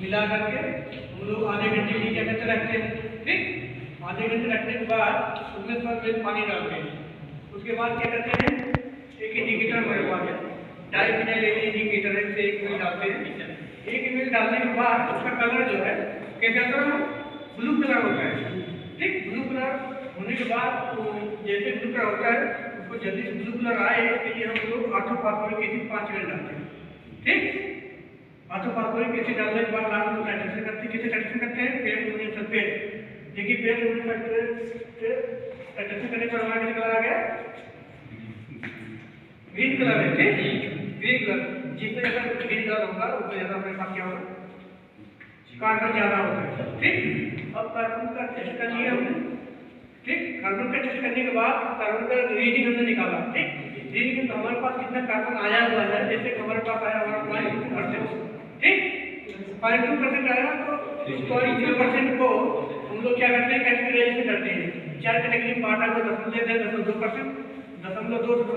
मिला करके हम लोग आधे घंटे के लिए क्या करते रखते हैं। ठीक, आधे घंटे रखने के बाद उसमें सब पानी डालते हैं। उसके बाद क्या करते हैं, एक इंडिकेटर हमारे पास है, डाइफिनाइल इंडिकेटर है, से 1 ml डालते हैं। 1 ml डालने के बाद उसका कलर जो है कैसा होता है, ब्लू कलर होता है। ठीक, ब्लू कलर होने के बाद जैसे ब्लू कलर होता है उसको जल्दी से ब्लू कलर आए इसके लिए हम लोग ऑर्थोफॉस्फोरिक एसिड 5 ml डालते हैं। ठीक, ऑर्थोफॉस्फोरिक एसिड डालने के बाद लास्ट में टाइट्रेशन करते हैं। किसे टाइट्रेशन करते हैं, पेड़ अमोनियम सल्फेट। देखिए पेड़ अमोनियम सल्फेट से टाइट्रेशन करने पर हमारा कलर आ गया ग्रीन कलर है। ठीक, ग्रीन कलर, जितना ज़्यादा ग्रीन कलर होगा उतना ज़्यादा हमारे पास क्या होगा, कार्बन ज़्यादा होता है। ठीक, अब कार्बन का टेस्ट कर लिया हमने। ठीक, कार्बन का टेस्ट करने के बाद कार्बन का रीडिंग हमने निकाला। ठीक, रीडिंग तो हमारे पास कितना कार्बन आया हुआ है, जैसे हमारे पास आया हमारा 0.2%। ठीक, 0.2% आया तो 0.2% को हम लोग क्या करते हैं, कैटेगराइजेशन करते हैं। 4 कैटेगरी में बांटा हुआ 0.2%, 0.2%,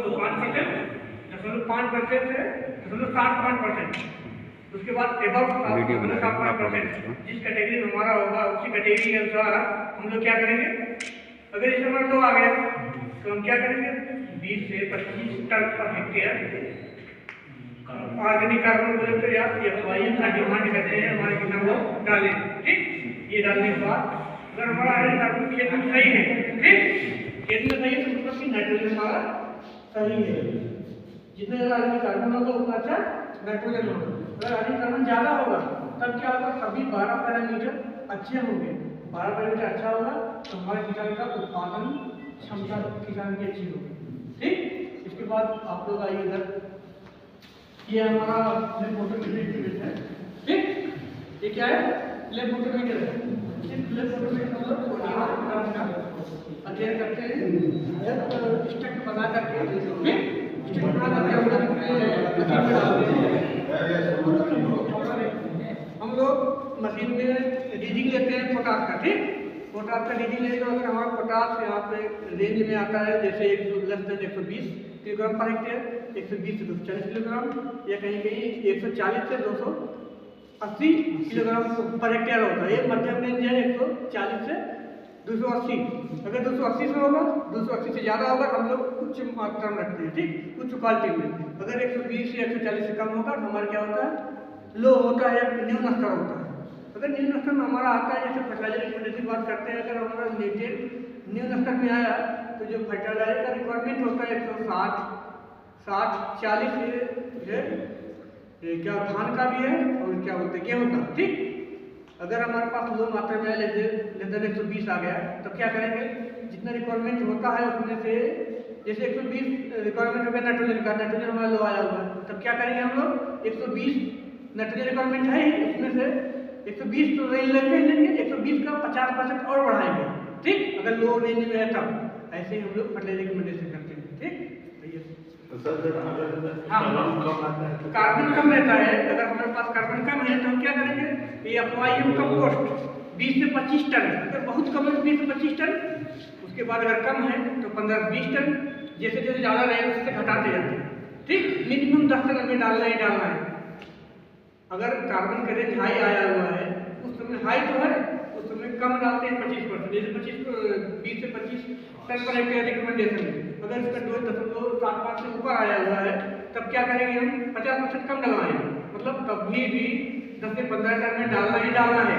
0.5% से 0.75%। उसके बाद एबव 7.5%। जिस कैटेगरी में हमारा होगा उसी कैटेगरी के अनुसार हम लोग क्या करेंगे, अगर इस नंबर 2 आ गया तो हम क्या करेंगे, 20 से 25 ton per hectare organic carbon बोले तो या FYM का डिमांड करते हैं हमारे किसान लोग डालें। ठीक, ये डालने के बाद अगर हमारा ऑर्गेनिक कार्बन खेत में सही है, ठीक, खेत में सही है तो मतलब कि नाइट्रोजन हमारा सही है। जितना ज़्यादा ऑर्गेनिक कार्बन होगा उतना अच्छा नाइट्रोजन होगा। अगर ऑर्गेनिक कार्बन ज़्यादा होगा तब क्या होगा, सभी 12 पैरामीटर अच्छे होंगे। 12 पैरामीटर अच्छा होगा तो हमारे किसान का उत्पादन क्षमता किसान की अच्छी होगी। ठीक, इसके बाद आप लोग आइए इधर, ये हमारा लेबोरेटरी है। ठीक, ये क्या है, लेबोरेटरी है। लेबोरेटरी हम लोग अध्ययन करते हैं, स्टैक बना करके स्टैक बना करके हम लोग मशीन में रीडिंग लेते हैं पोटास का। ठीक, पोटास का रीडिंग लेते हैं। अगर हमारा पोटास यहाँ पे रेंज में आता है जैसे 120 किलोग्राम पर हेक्टेयर, 120 से 240 किलोग्राम, या कहीं कहीं 140 से 280 किलोग्राम पर हेक्टेयर होता है। ये मध्यम रेंज है 140 से 280। अगर 280 से होगा, 280 से ज़्यादा होगा हम लोग उच्च मात्रा में रखते हैं। ठीक, उच्च क्वालिटी में। अगर 120 या 140 से कम होगा तो हमारा क्या होता है, लो होता है, न्यून स्तर होता है। अगर न्यून स्तर में हमारा आता है, जैसे फर्टिलाइजर की बात करते हैं, अगर हमारा न्यून स्तर में आया तो जो फर्टिलाइजर का रिक्वायरमेंट होता है 160, 40 क्या धान का भी है और क्या बोलते हैं गेहूँ का। ठीक, अगर हमारे पास लो मात्रा में लेदर 120 आ गया तो क्या करेंगे, जितना रिक्वायरमेंट होता है उसमें से जैसे 120 रिक्वायरमेंट हो गया नाइट्रोजन का, नाइट्रोजन हमारा लो आया हुआ है, तब क्या करेंगे हम लोग 120 नाइट्रोजन रिक्वायरमेंट है ही, उसमें से 120 तो रेंज लेंगे, 120 का 50% और बढ़ाएंगे। ठीक, अगर लो रेंज में है तब ऐसे ही हम लोग फर्टिलाइजर रिकमेंडेशन करते हैं। ठीक, कार्बन कम रहता है, अगर हमारे पास कार्बन कम है तो हम क्या करेंगे, ये FYM कंपोस्ट 20 से 25 टन। अगर बहुत कम है 20 से 25 टन, उसके बाद अगर कम है तो 15 से 20 टन, जैसे जैसे ज़्यादा रहे उससे घटाते जाते हैं। ठीक, मिनिमम 10 टन हमें डालना ही डालना है। अगर कार्बन का रेंज हाई आया हुआ है, उस समय हाई तो है, उस समय कम डालते हैं 25%, जैसे 20 से 25 टन पर हेक्टेयर रिकमेंडेशन है। अगर इसका 2.75 से ऊपर आया हुआ है तब क्या करेंगे, हम 50% कम डलवाएंगे। मतलब तभी भी 10 से 15 टन में डालना ही डालना है।